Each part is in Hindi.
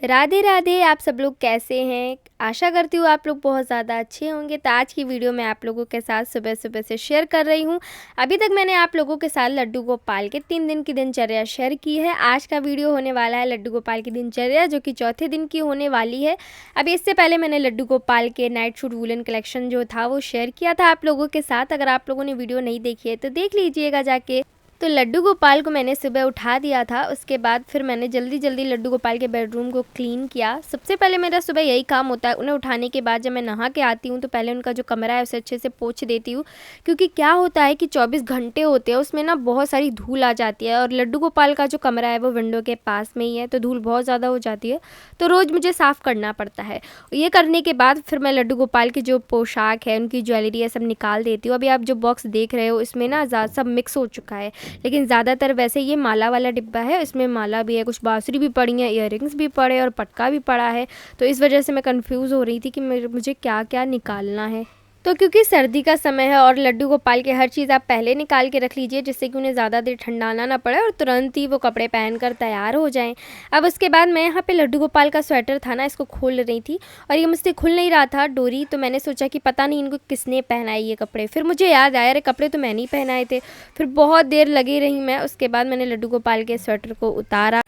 राधे राधे। आप सब लोग कैसे हैं? आशा करती हूँ आप लोग बहुत ज़्यादा अच्छे होंगे। तो आज की वीडियो मैं आप लोगों के साथ सुबह सुबह से शेयर कर रही हूँ। अभी तक मैंने आप लोगों के साथ लड्डू गोपाल के 3 दिन की दिनचर्या शेयर की है। आज का वीडियो होने वाला है लड्डू गोपाल की दिनचर्या, जो कि चौथे दिन की होने वाली है। अभी इससे पहले मैंने लड्डू गोपाल के नाइट सूट वूलन कलेक्शन जो था वो शेयर किया था आप लोगों के साथ। अगर आप लोगों ने वीडियो नहीं देखी है तो देख लीजिएगा जाके। तो लड्डू गोपाल को मैंने सुबह उठा दिया था। उसके बाद फिर मैंने जल्दी जल्दी लड्डू गोपाल के बेडरूम को क्लीन किया। सबसे पहले मेरा सुबह यही काम होता है। उन्हें उठाने के बाद जब मैं नहा के आती हूँ तो पहले उनका जो कमरा है उसे अच्छे से पोंछ देती हूँ, क्योंकि क्या होता है कि 24 घंटे होते हैं उसमें ना बहुत सारी धूल आ जाती है। और लड्डू गोपाल का जो कमरा है वो विंडो के पास में ही है, तो धूल बहुत ज़्यादा हो जाती है, तो रोज़ मुझे साफ़ करना पड़ता है। ये करने के बाद फिर मैं लड्डू गोपाल की जो पोशाक है, उनकी ज्वेलरी है, सब निकाल देती हूँ। अभी आप जो बॉक्स देख रहे हो इसमें ना सब मिक्स हो चुका है, लेकिन ज़्यादातर वैसे ये माला वाला डिब्बा है। इसमें माला भी है, कुछ बांसुरी भी पड़ी है, इयररिंग्स भी पड़े और पटका भी पड़ा है। तो इस वजह से मैं कंफ्यूज हो रही थी कि मुझे क्या क्या निकालना है। तो क्योंकि सर्दी का समय है और लड्डू गोपाल के हर चीज़ आप पहले निकाल के रख लीजिए, जिससे कि उन्हें ज़्यादा देर ठंडाना ना पड़े और तुरंत ही वो कपड़े पहनकर तैयार हो जाएं। अब उसके बाद मैं यहाँ पे लड्डू गोपाल का स्वेटर था ना, इसको खोल रही थी और ये मुझसे खुल नहीं रहा था डोरी। तो मैंने सोचा कि पता नहीं इनको किसने पहनाई ये कपड़े। फिर मुझे याद आया, अरे कपड़े तो मैंने ही पहनाए थे। फिर बहुत देर लगी रही मैं। उसके बाद मैंने लड्डू गोपाल के स्वेटर को उतारा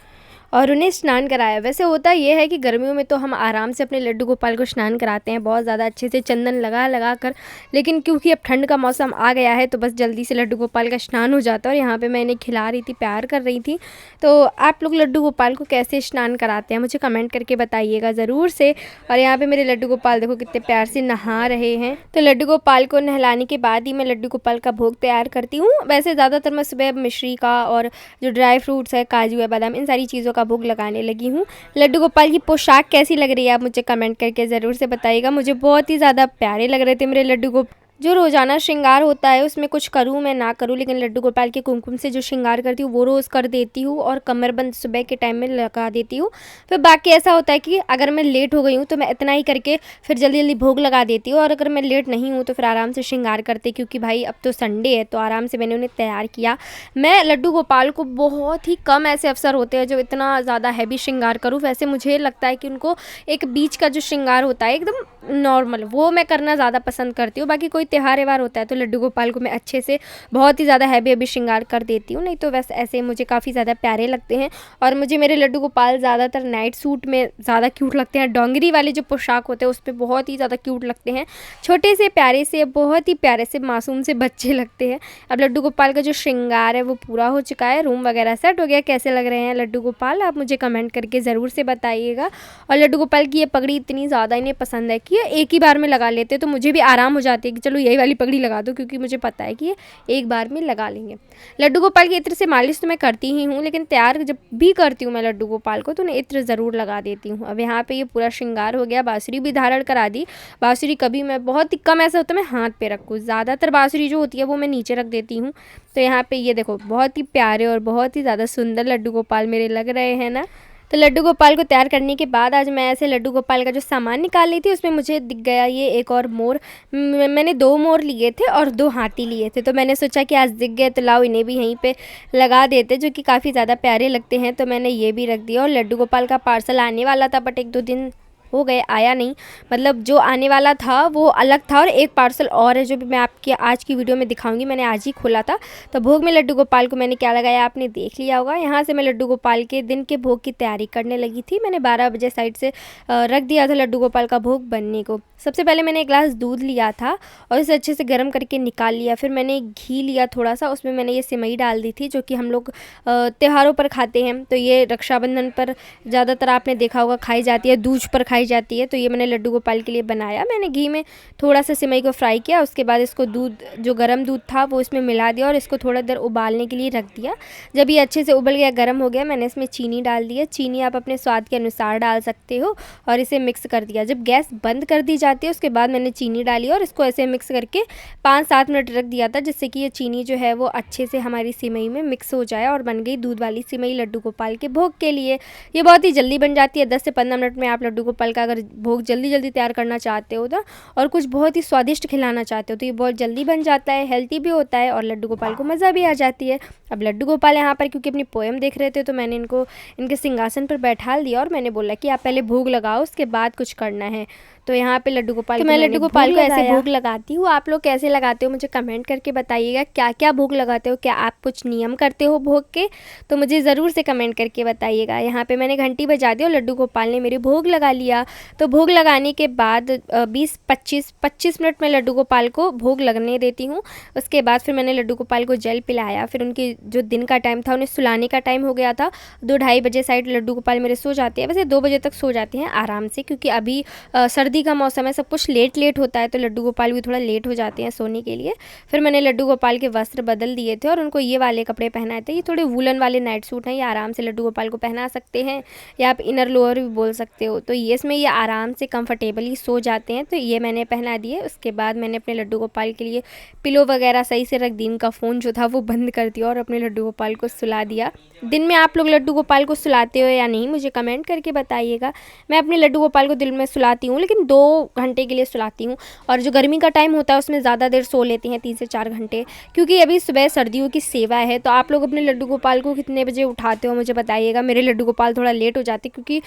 और उन्हें स्नान कराया। वैसे होता ये है कि गर्मियों में तो हम आराम से अपने लड्डू गोपाल को स्नान कराते हैं, बहुत ज़्यादा अच्छे से चंदन लगा लगा कर, लेकिन क्योंकि अब ठंड का मौसम आ गया है तो बस जल्दी से लड्डू गोपाल का स्नान हो जाता है। और यहाँ पे मैं इन्हें खिला रही थी, प्यार कर रही थी। तो आप लोग लड्डू गोपाल को कैसे स्नान कराते हैं मुझे कमेंट करके बताइएगा ज़रूर से। और यहाँ पर मेरे लड्डू गोपाल देखो कितने प्यार से नहा रहे हैं। तो लड्डू गोपाल को नहलाने के बाद ही मैं लड्डू गोपाल का भोग तैयार करती हूँ। वैसे ज़्यादातर मैं सुबह मिश्री का और जो ड्राई फ्रूट्स है, काजू है, बादाम, इन सारी चीज़ों का भोग लगाने लगी हूँ। लड्डू गोपाल की पोशाक कैसी लग रही है आप मुझे कमेंट करके ज़रूर से बताइएगा। मुझे बहुत ही ज़्यादा प्यारे लग रहे थे मेरे लड्डू गोपाल। जो रोज़ाना श्रृंगार होता है उसमें कुछ करूँ मैं ना करूँ, लेकिन लड्डू गोपाल के कुमकुम से जो श्रृंगार करती हूँ वो रोज़ कर देती हूँ और कमरबंद सुबह के टाइम में लगा देती हूँ। फिर बाकी ऐसा होता है कि अगर मैं लेट हो गई हूँ तो मैं इतना ही करके फिर जल्दी जल्दी भोग लगा देती हूँ, और अगर मैं लेट नहीं हूँ तो फिर आराम से श्रृंगार करते, क्योंकि भाई अब तो संडे है तो आराम से मैंने उन्हें तैयार किया। मैं लड्डू गोपाल को बहुत ही कम ऐसे अवसर होते हैं जो इतना ज़्यादा हैवी श्रृंगार करूँ। वैसे मुझे लगता है कि उनको एक बीच का जो श्रृंगार होता है एकदम नॉर्मल, वो मैं करना ज़्यादा पसंद करती हूँ। बाकी कोई त्यौहार व्यवहार होता है तो लड्डू गोपाल को मैं अच्छे से बहुत ही ज़्यादा हैवी हैवी श्रृंगार कर देती हूँ, नहीं तो वैसे ऐसे मुझे काफ़ी ज़्यादा प्यारे लगते हैं। और मुझे मेरे लड्डू गोपाल ज़्यादातर नाइट सूट में ज़्यादा क्यूट लगते हैं। डोंगरी वाले जो पोशाक होते हैं उस पर बहुत ही ज़्यादा क्यूट लगते हैं, छोटे से प्यारे से, बहुत ही प्यारे से मासूम से बच्चे लगते हैं। अब लड्डू गोपाल का जो श्रृंगार है वो पूरा हो चुका है, रूम वगैरह सेट हो गया। कैसे लग रहे हैं लड्डू गोपाल आप मुझे कमेंट करके ज़रूर से बताइएगा। और लड्डू गोपाल की ये पगड़ी इतनी ज़्यादा इन्हें पसंद है कि ये एक ही बार में लगा लेते हैं, तो मुझे भी आराम हो जाती है कि चलो यही वाली पगड़ी लगा दो, क्योंकि मुझे पता है कि ये एक बार में लगा लेंगे। लड्डू गोपाल की इत्र से मालिश तो मैं करती ही हूँ, लेकिन तैयार जब भी करती हूँ मैं लड्डू गोपाल को तो उन्हें इत्र ज़रूर लगा देती हूँ। अब यहाँ पे ये पूरा श्रृंगार हो गया, बाँसुरी भी धारण करा दी। बाँसुरी कभी मैं बहुत ही कम ऐसा होता है मैं हाथ पे रखूँ, ज़्यादातर बाँसुरी जो होती है वो मैं नीचे रख देती हूँ। तो यहाँ पे ये देखो बहुत ही प्यारे और बहुत ही ज़्यादा सुंदर लड्डू गोपाल मेरे लग रहे हैं ना। तो लड्डू गोपाल को तैयार करने के बाद आज मैं ऐसे लड्डू गोपाल का जो सामान निकाल ली थी उसमें मुझे दिख गया ये एक और मोर। मैंने 2 मोर लिए थे और 2 हाथी लिए थे, तो मैंने सोचा कि आज दिख गए तो लाओ इन्हें भी यहीं पे लगा देते, जो कि काफ़ी ज़्यादा प्यारे लगते हैं। तो मैंने ये भी रख दिया। और लड्डू गोपाल का पार्सल आने वाला था बट 1-2 दिन हो गए आया नहीं, मतलब जो आने वाला था वो अलग था और एक पार्सल और है जो भी मैं आपकी आज की वीडियो में दिखाऊंगी। मैंने आज ही खोला था। तो भोग में लड्डू गोपाल को मैंने क्या लगाया आपने देख लिया होगा। यहाँ से मैं लड्डू गोपाल के दिन के भोग की तैयारी करने लगी थी। मैंने 12 बजे साइड से रख दिया था लड्डू गोपाल का भोग बनने को। सबसे पहले मैंने एक ग्लास दूध लिया था और इसे अच्छे से गर्म करके निकाल लिया। फिर मैंने घी लिया थोड़ा सा, उसमें मैंने ये सिमई डाल दी थी जो कि हम लोग त्योहारों पर खाते हैं। तो ये रक्षाबंधन पर ज़्यादातर आपने देखा होगा खाई जाती है, दूज पर खाई जाती है। तो ये मैंने लड्डू गोपाल के लिए बनाया। मैंने घी में थोड़ा सा सिमई को फ्राई किया, उसके बाद इसको दूध जो गर्म दूध था वो इसमें मिला दिया और इसको थोड़ा देर उबालने के लिए रख दिया। जब ये अच्छे से उबल गया, गर्म हो गया, मैंने इसमें चीनी डाल दी है। चीनी आप अपने स्वाद के अनुसार डाल सकते हो और इसे मिक्स कर दिया। जब गैस बंद कर दी जाती है उसके बाद मैंने चीनी डाली और इसको ऐसे मिक्स करके 5-7 मिनट रख दिया था, जिससे कि ये चीनी जो है वो अच्छे से हमारी सिमई में मिक्स हो जाए और बन गई दूध वाली सिमई लड्डू गोपाल के भोग के लिए। ये बहुत ही जल्दी बन जाती है, 10 से 15 मिनट में आप लड्डू गोपाल गोपाल का अगर भोग जल्दी जल्दी तैयार करना चाहते हो तो, और कुछ बहुत ही स्वादिष्ट खिलाना चाहते हो तो ये बहुत जल्दी बन जाता है, हेल्दी भी होता है और लड्डू गोपाल को मज़ा भी आ जाती है। अब लड्डू गोपाल यहाँ पर क्योंकि अपनी पोएम देख रहे थे तो मैंने इनको इनके सिंहासन पर बैठा दिया और मैंने बोला कि आप पहले भोग लगाओ, उसके बाद कुछ करना है। तो यहाँ पे लड्डू गोपाल तो मैं लड्डू गोपाल को ऐसे भोग लगाती हूँ। आप लोग कैसे लगाते हो मुझे कमेंट करके बताइएगा, क्या क्या भोग लगाते हो, क्या आप कुछ नियम करते हो भोग के, तो मुझे ज़रूर से कमेंट करके बताइएगा। यहाँ पे मैंने घंटी बजा दी और लड्डू गोपाल ने मेरे भोग लगा लिया। तो भोग लगाने के बाद 20-25 मिनट में लड्डू गोपाल को भोग लगने देती हूँ। उसके बाद फिर मैंने लड्डू गोपाल को जल पिलाया। फिर उनकी जो दिन का टाइम था, उन्हें सुलाने का टाइम हो गया था। 2-2:30 बजे साइड लड्डू गोपाल मेरे सो जाते हैं, वैसे 2 बजे तक सो जाते हैं आराम से, क्योंकि अभी सर्दी का मौसम है, सब कुछ लेट होता है तो लड्डू गोपाल भी थोड़ा लेट हो जाते हैं सोने के लिए। फिर मैंने लड्डू गोपाल के वस्त्र बदल दिए थे और उनको ये वाले कपड़े पहनाए थे। ये थोड़े वूलन वाले नाइट सूट हैं, ये आराम से लड्डू गोपाल को पहना सकते हैं या आप इनर लोअर भी बोल सकते हो। तो ये इसमें ये आराम से कंफर्टेबली सो जाते हैं, तो ये मैंने पहना दिए। उसके बाद मैंने अपने लड्डू गोपाल के लिए पिलो वगैरह सही से रख दी, इनका फ़ोन जो था वो बंद कर दिया और अपने लड्डू गोपाल को सुला दिया। दिन में आप लोग लड्डू गोपाल को सुलाते हो या नहीं मुझे कमेंट करके बताइएगा। मैं अपने लड्डू गोपाल को दिन में सुलाती हूँ, लेकिन 2 घंटे के लिए सुलाती हूँ, और जो गर्मी का टाइम होता है उसमें ज़्यादा देर सो लेते हैं, 3 से 4 घंटे, क्योंकि अभी सुबह सर्दियों की सेवा है। तो आप लोग अपने लड्डू गोपाल को कितने बजे उठाते हो मुझे बताइएगा। मेरे लड्डू गोपाल थोड़ा लेट हो जाते क्योंकि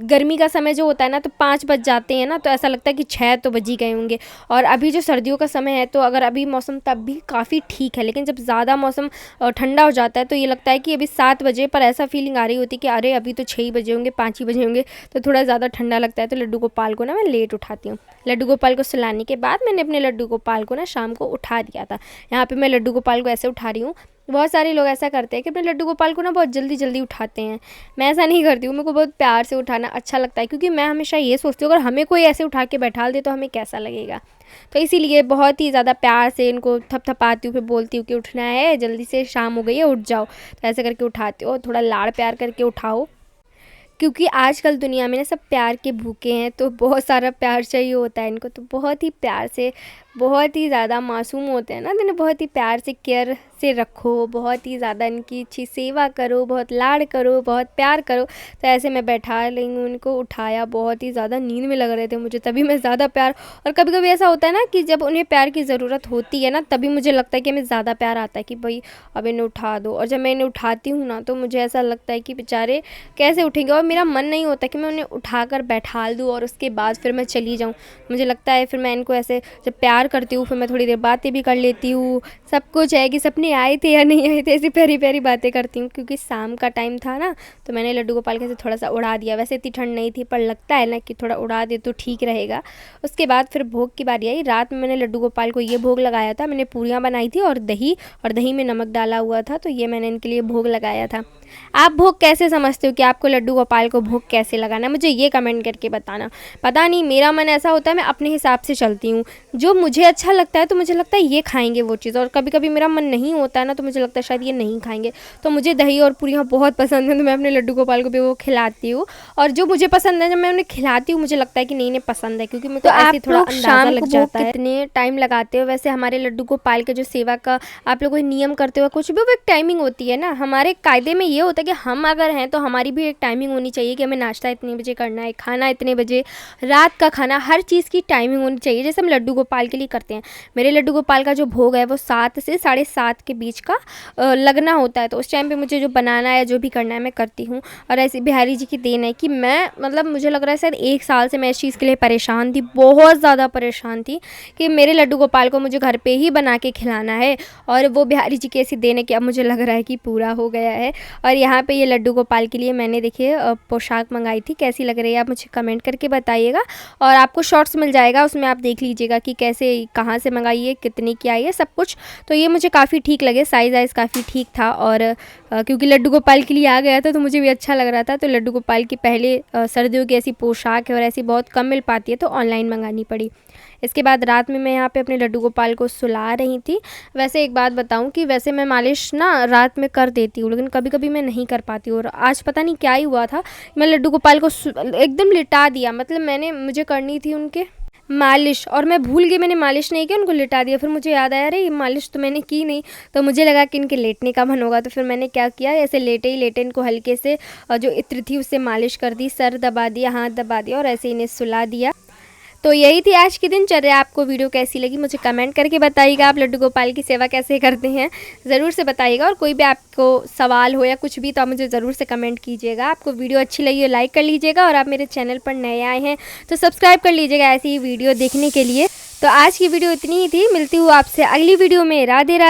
गर्मी का समय जो होता है ना तो 5 बज जाते हैं ना, तो ऐसा लगता है कि 6 तो बज ही गए होंगे। और अभी जो सर्दियों का समय है तो अगर अभी मौसम तब भी काफ़ी ठीक है, लेकिन जब ज़्यादा मौसम ठंडा हो जाता है तो ये लगता है कि अभी 7 बजे, पर ऐसा फीलिंग आ रही होती है कि अरे अभी तो 6 ही बजे होंगे, 5 ही बजे होंगे, तो थोड़ा ज़्यादा ठंडा लगता है। तो लड्डू गोपाल को ना मैं लेट उठाती हूँ। लड्डू गोपाल को सुलाने के बाद मैंने अपने लड्डू गोपाल को ना शाम को उठा दिया था। यहाँ पे मैं लड्डू गोपाल को ऐसे उठा रही हूँ। बहुत सारे लोग ऐसा करते हैं कि अपने लड्डू गोपाल को ना बहुत जल्दी जल्दी उठाते हैं। मैं ऐसा नहीं करती हूँ, मेरे को बहुत प्यार से उठाना अच्छा लगता है, क्योंकि मैं हमेशा ये सोचती हूँ अगर हमें कोई ऐसे उठा के बैठा दे तो हमें कैसा लगेगा। तो इसीलिए बहुत ही ज़्यादा प्यार से इनको थपथपाती हूँ, फिर बोलती हूँ कि उठना है, जल्दी से शाम हो गई है, उठ जाओ। तो ऐसे करके उठाती हूँ, थोड़ा लाड़ प्यार करके उठाओ, क्योंकि आजकल दुनिया में ना सब प्यार के भूखे हैं, तो बहुत सारा प्यार चाहिए होता है इनको। तो बहुत ही प्यार से, बहुत ही ज़्यादा मासूम होते हैं ना, तो इन्हें बहुत ही प्यार से केयर से रखो, बहुत ही ज़्यादा इनकी अच्छी सेवा करो, बहुत लाड़ करो, बहुत प्यार करो। तो ऐसे मैं बैठा रही हूँ, उनको उठाया, बहुत ही ज़्यादा नींद में लग रहे थे मुझे, तभी मैं ज़्यादा प्यार। और कभी कभी ऐसा होता है ना कि जब उन्हें प्यार की ज़रूरत होती है ना, तभी मुझे लगता है कि हमें ज़्यादा प्यार आता है कि भाई अब इन्हें उठा दो। और जब मैं इन्हें उठाती हूँ ना तो मुझे ऐसा लगता है कि बेचारे कैसे उठेंगे, और मेरा मन नहीं होता कि मैं उन्हें उठाकर बैठा दूँ और उसके बाद फिर मैं चली जाऊँ। मुझे लगता है फिर मैं इनको ऐसे जब प्यार करती हूँ फिर मैं थोड़ी देर बातें भी कर लेती हूँ, सब कुछ है कि सपने आए थे या नहीं आए थे, ऐसी प्यारी प्यारी बातें करती हूँ। क्योंकि शाम का टाइम था ना तो मैंने लड्डू गोपाल के थोड़ा सा उड़ा दिया। वैसे इतनी ठंड नहीं थी, पर लगता है ना कि थोड़ा उड़ा दे तो ठीक रहेगा। उसके बाद फिर भोग की बारी आई। रात में मैंने लड्डू गोपाल को ये भोग लगाया था, मैंने पूरियाँ बनाई थी और दही में नमक डाला हुआ था, तो ये मैंने इनके लिए भोग लगाया था। आप भोग कैसे समझते हो कि आपको लड्डू गोपाल को भोग कैसे लगाना है, मुझे ये कमेंट करके बताना। पता नहीं, मेरा मन ऐसा होता है, मैं अपने हिसाब से चलती हूँ। जो मुझे अच्छा लगता है तो मुझे लगता है ये खाएंगे वो चीज़, और कभी कभी मेरा मन नहीं होता है ना तो मुझे लगता है शायद ये नहीं खाएंगे। तो मुझे दही और पूरियाँ बहुत पसंद है, तो मैं अपने लड्डू गोपाल को भी वो खिलाती हूँ। और जो मुझे पसंद है जब मैं उन्हें खिलाती हूँ मुझे लगता है कि नहीं इन्हें पसंद है, क्योंकि मेरे को ऐसे थोड़ा अंदाज़ा लग जाता है। कितने टाइम लगाते हो वैसे हमारे लड्डू गोपाल के जो सेवा का आप लोग कोई नियम करते हो कुछ भी, वो एक टाइमिंग होती है ना। हमारे कायदे में ये होता है कि हम अगर हैं तो हमारी भी एक टाइमिंग होनी चाहिए कि हमें नाश्ता इतने बजे करना है, खाना इतने बजे, रात का खाना, हर चीज़ की टाइमिंग होनी चाहिए, जैसे हम लड्डू गोपाल के लिए करते हैं। मेरे लड्डू गोपाल का जो भोग है वो 7 से 7:30 के बीच का लगना होता है, तो उस टाइम पे मुझे जो बनाना है जो भी करना है मैं करती हूँ। और ऐसी बिहारी जी की देन है कि मैं मतलब मुझे लग रहा है शायद 1 साल से मैं इस चीज़ के लिए परेशान थी, बहुत ज़्यादा परेशान थी कि मेरे लड्डू गोपाल को मुझे घर पर ही बना के खिलाना है। और वो बिहारी जी की ऐसी देन है कि अब मुझे लग रहा है कि पूरा हो गया है। और यहाँ पे ये लड्डू गोपाल के लिए मैंने देखिए पोशाक मंगाई थी, कैसी लग रही है आप मुझे कमेंट करके बताइएगा। और आपको शॉर्ट्स मिल जाएगा, उसमें आप देख लीजिएगा कि कैसे कहाँ से मंगाई है, कितनी की आई है, सब कुछ। तो ये मुझे काफ़ी ठीक लगे, साइज़ वाइज़ काफ़ी ठीक था। और क्योंकि लड्डू गोपाल के लिए आ गया था तो मुझे भी अच्छा लग रहा था। तो लड्डू गोपाल की पहले सर्दियों की ऐसी पोशाक है और ऐसी बहुत कम मिल पाती है, तो ऑनलाइन मंगानी पड़ी। इसके बाद रात में मैं यहाँ पे अपने लड्डू गोपाल को सुला रही थी। वैसे एक बात बताऊँ कि वैसे मैं मालिश ना रात में कर देती हूँ, लेकिन कभी कभी मैं नहीं कर पाती हूँ। और आज पता नहीं क्या ही हुआ था, मैं लड्डू गोपाल को एकदम लिटा दिया, मतलब मुझे करनी थी उनके मालिश, और मैं भूल गई, मैंने मालिश नहीं की, उनको लिटा दिया। फिर मुझे याद आया, अरे ये मालिश तो मैंने की नहीं। तो मुझे लगा कि इनके लेटने का मन होगा, तो फिर मैंने क्या किया, ऐसे लेटे ही लेटे इनको हल्के से जो इत्र थी उससे मालिश कर दी, सर दबा दिया, हाथ दबा दिया और ऐसे इन्हें सुला दिया। तो यही थी आज की दिनचर्या। आपको वीडियो कैसी लगी मुझे कमेंट करके बताइएगा। आप लड्डू गोपाल की सेवा कैसे करते हैं ज़रूर से बताइएगा, और कोई भी आपको सवाल हो या कुछ भी तो आप मुझे ज़रूर से कमेंट कीजिएगा। आपको वीडियो अच्छी लगी हो लाइक कर लीजिएगा, और आप मेरे चैनल पर नए आए हैं तो सब्सक्राइब कर लीजिएगा ऐसी ही वीडियो देखने के लिए। तो आज की वीडियो इतनी ही थी, मिलती हूँ आपसे अगली वीडियो में। राधे राधे।